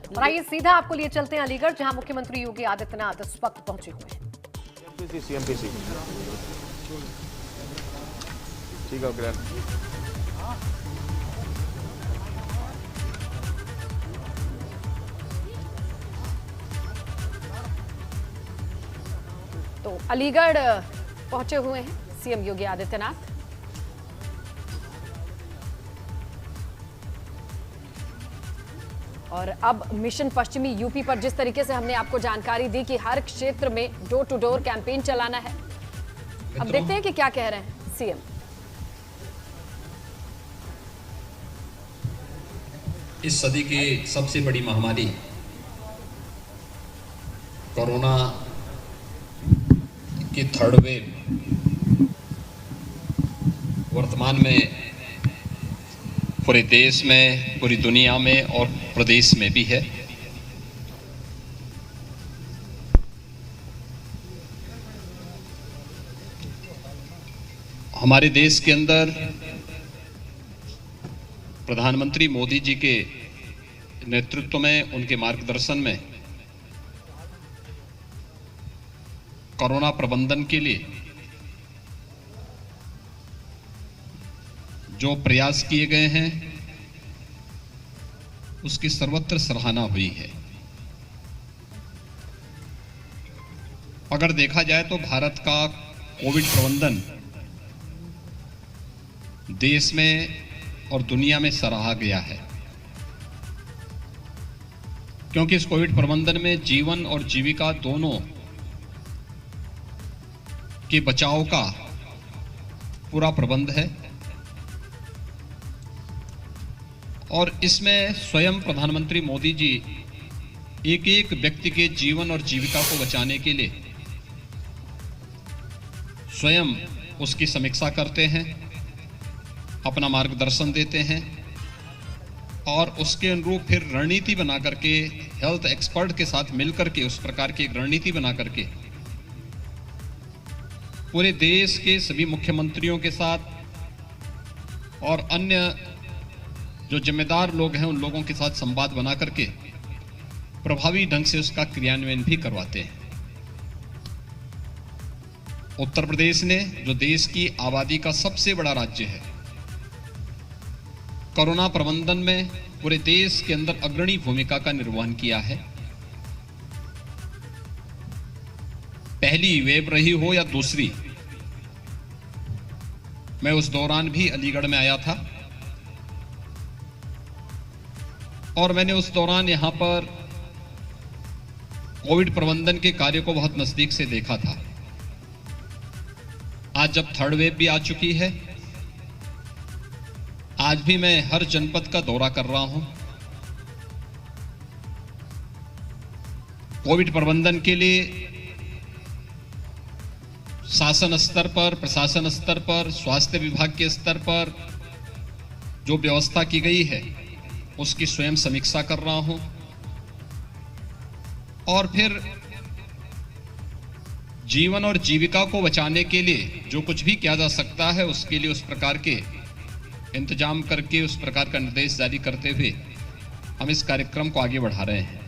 और आइए सीधा आपको लिए चलते हैं अलीगढ़, जहां मुख्यमंत्री योगी आदित्यनाथ इस वक्त पहुंचे हुए हैं। ठीक है। तो अलीगढ़ पहुंचे हुए हैं सीएम योगी आदित्यनाथ। और अब मिशन पश्चिमी यूपी पर जिस तरीके से हमने आपको जानकारी दी कि हर क्षेत्र में डोर टू डोर कैंपेन चलाना है, अब देखते हैं कि क्या कह रहे हैं सीएम। इस सदी की सबसे बड़ी महामारी कोरोना की थर्ड वेव वर्तमान में पूरे देश में, पूरी दुनिया में और प्रदेश में भी है। हमारे देश के अंदर प्रधानमंत्री मोदी जी के नेतृत्व में, उनके मार्गदर्शन में कोरोना प्रबंधन के लिए जो प्रयास किए गए हैं उसकी सर्वत्र सराहना हुई है। अगर देखा जाए तो भारत का कोविड प्रबंधन देश में और दुनिया में सराहा गया है, क्योंकि इस कोविड प्रबंधन में जीवन और जीविका दोनों के बचाव का पूरा प्रबंध है। और इसमें स्वयं प्रधानमंत्री मोदी जी एक एक व्यक्ति के जीवन और जीविका को बचाने के लिए स्वयं उसकी समीक्षा करते हैं, अपना मार्गदर्शन देते हैं और उसके अनुरूप फिर रणनीति बना करके हेल्थ एक्सपर्ट के साथ मिलकर के उस प्रकार की एक रणनीति बना करके पूरे देश के सभी मुख्यमंत्रियों के साथ और अन्य जो जिम्मेदार लोग हैं उन लोगों के साथ संवाद बना करके प्रभावी ढंग से उसका क्रियान्वयन भी करवाते हैं। उत्तर प्रदेश ने, जो देश की आबादी का सबसे बड़ा राज्य है, कोरोना प्रबंधन में पूरे देश के अंदर अग्रणी भूमिका का निर्वहन किया है। पहली वेव रही हो या दूसरी, मैं उस दौरान भी अलीगढ़ में आया था और मैंने उस दौरान यहां पर कोविड प्रबंधन के कार्य को बहुत नजदीक से देखा था। आज जब थर्ड वेव भी आ चुकी है, आज भी मैं हर जनपद का दौरा कर रहा हूं। कोविड प्रबंधन के लिए शासन स्तर पर, प्रशासन स्तर पर, स्वास्थ्य विभाग के स्तर पर जो व्यवस्था की गई है उसकी स्वयं समीक्षा कर रहा हूं और फिर जीवन और जीविका को बचाने के लिए जो कुछ भी किया जा सकता है उसके लिए उस प्रकार के इंतजाम करके, उस प्रकार का निर्देश जारी करते हुए हम इस कार्यक्रम को आगे बढ़ा रहे हैं।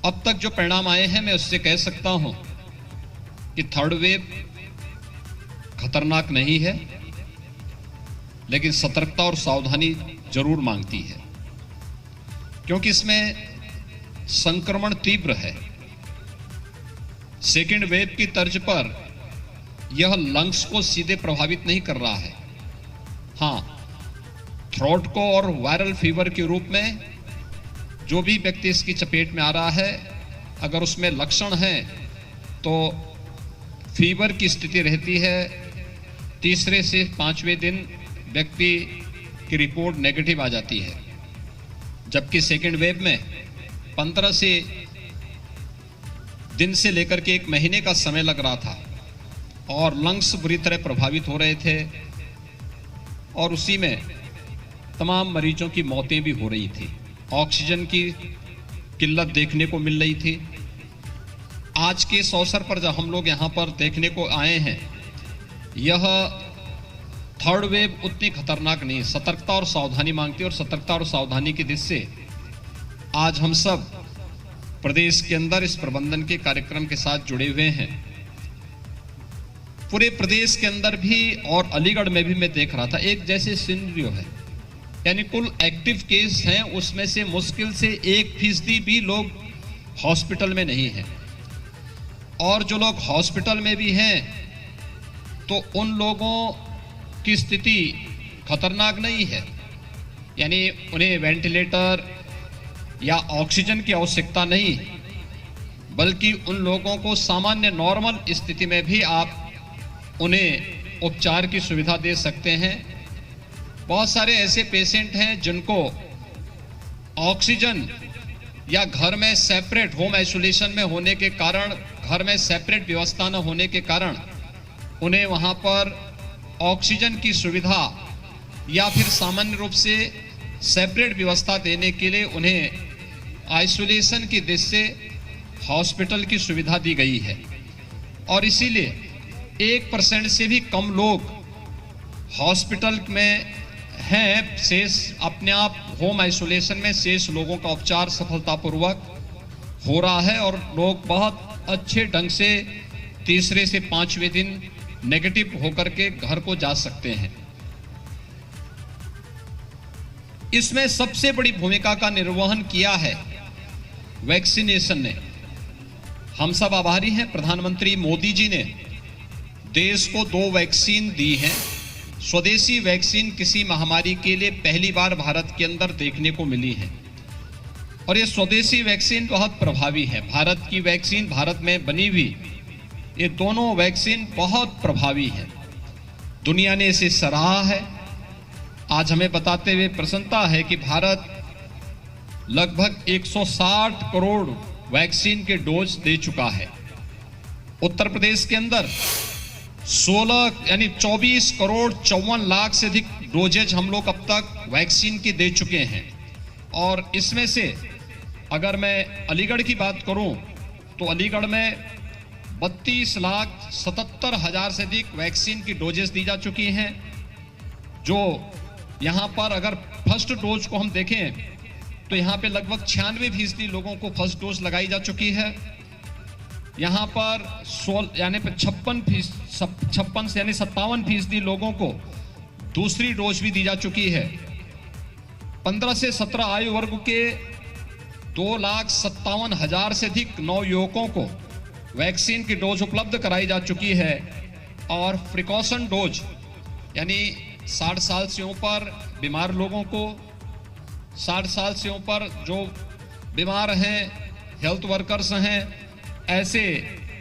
अब तक जो परिणाम आए हैं, मैं उससे कह सकता हूं कि थर्ड वेव खतरनाक नहीं है, लेकिन सतर्कता और सावधानी जरूर मांगती है, क्योंकि इसमें संक्रमण तीव्र है। सेकेंड वेव की तर्ज पर यह लंग्स को सीधे प्रभावित नहीं कर रहा है। हां, थ्रोट को और वायरल फीवर के रूप में जो भी व्यक्ति इसकी चपेट में आ रहा है, अगर उसमें लक्षण हैं तो फीवर की स्थिति रहती है। तीसरे से 5वें दिन व्यक्ति की रिपोर्ट नेगेटिव आ जाती है, जबकि सेकेंड वेव में 15 से दिन से लेकर के 1 महीने का समय लग रहा था और लंग्स बुरी तरह प्रभावित हो रहे थे और उसी में तमाम मरीजों की मौतें भी हो रही थी। ऑक्सीजन की किल्लत देखने को मिल रही थी। आज के इस अवसर पर जब हम लोग यहाँ पर देखने को आए हैं, यह थर्ड वेव उतनी खतरनाक नहीं है। सतर्कता और सावधानी मांगती है, और सतर्कता और सावधानी की दृष्टि से आज हम सब प्रदेश के अंदर इस प्रबंधन के कार्यक्रम के साथ जुड़े हुए हैं। पूरे प्रदेश के अंदर भी और अलीगढ़ में भी मैं देख रहा था एक जैसे सिनेरियो है, यानी कुल एक्टिव केस हैं उसमें से मुश्किल से 1% भी लोग हॉस्पिटल में नहीं हैं, और जो लोग हॉस्पिटल में भी हैं तो उन लोगों की स्थिति खतरनाक नहीं है, यानी उन्हें वेंटिलेटर या ऑक्सीजन की आवश्यकता नहीं, बल्कि उन लोगों को सामान्य नॉर्मल स्थिति में भी आप उन्हें उपचार की सुविधा दे सकते हैं। बहुत सारे ऐसे पेशेंट हैं जिनको ऑक्सीजन या घर में सेपरेट होम आइसोलेशन में होने के कारण, घर में सेपरेट व्यवस्था न होने के कारण उन्हें वहां पर ऑक्सीजन की सुविधा या फिर सामान्य रूप से सेपरेट व्यवस्था देने के लिए उन्हें आइसोलेशन की दृष्टि से हॉस्पिटल की सुविधा दी गई है। और इसीलिए 1% से भी कम लोग हॉस्पिटल में हैं, शेष अपने आप होम आइसोलेशन में शेष लोगों का उपचार सफलतापूर्वक हो रहा है, और लोग बहुत अच्छे ढंग से तीसरे से 5वें दिन नेगेटिव होकर के घर को जा सकते हैं। इसमें सबसे बड़ी भूमिका का निर्वहन किया है वैक्सीनेशन ने। हम सब आभारी हैं, प्रधानमंत्री मोदी जी ने देश को 2 वैक्सीन दी हैं। स्वदेशी वैक्सीन किसी महामारी के लिए पहली बार भारत के अंदर देखने को मिली है, और ये स्वदेशी वैक्सीन बहुत प्रभावी है। भारत की वैक्सीन, भारत में बनी हुई ये दोनों वैक्सीन बहुत प्रभावी है। दुनिया ने इसे सराहा है। आज हमें बताते हुए प्रसन्नता है कि भारत लगभग 160 करोड़ वैक्सीन के डोज दे चुका है। उत्तर प्रदेश के अंदर 16 यानी 24 करोड़ 54 लाख से अधिक डोजेज हम लोग अब तक वैक्सीन की दे चुके हैं। और इसमें से अगर मैं अलीगढ़ की बात करूं तो अलीगढ़ में 32,77,000 से अधिक वैक्सीन की डोजेस दी जा चुकी हैं। जो यहाँ पर अगर फर्स्ट डोज को हम देखें तो यहाँ पे लगभग 96% लोगों को फर्स्ट डोज लगाई जा चुकी है। यहाँ पर 16 यानी 56 से यानी 57% लोगों को दूसरी डोज भी दी जा चुकी है। 15 से 17 आयु वर्ग के 2,57,000 से अधिक नवयुवकों को वैक्सीन की डोज उपलब्ध कराई जा चुकी है। और प्रिकॉशन डोज यानी 60 साल से ऊपर बीमार लोगों को, 60 साल से ऊपर जो बीमार हैं, हेल्थ वर्कर्स हैं, ऐसे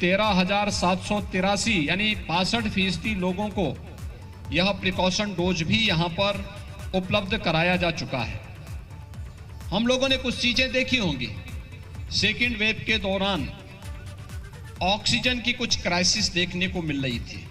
13,783 यानी 65% लोगों को यह प्रिकॉशन डोज भी यहाँ पर उपलब्ध कराया जा चुका है। हम लोगों ने कुछ चीजें देखी होंगी। सेकेंड वेव के दौरान ऑक्सीजन की कुछ क्राइसिस देखने को मिल रही थी।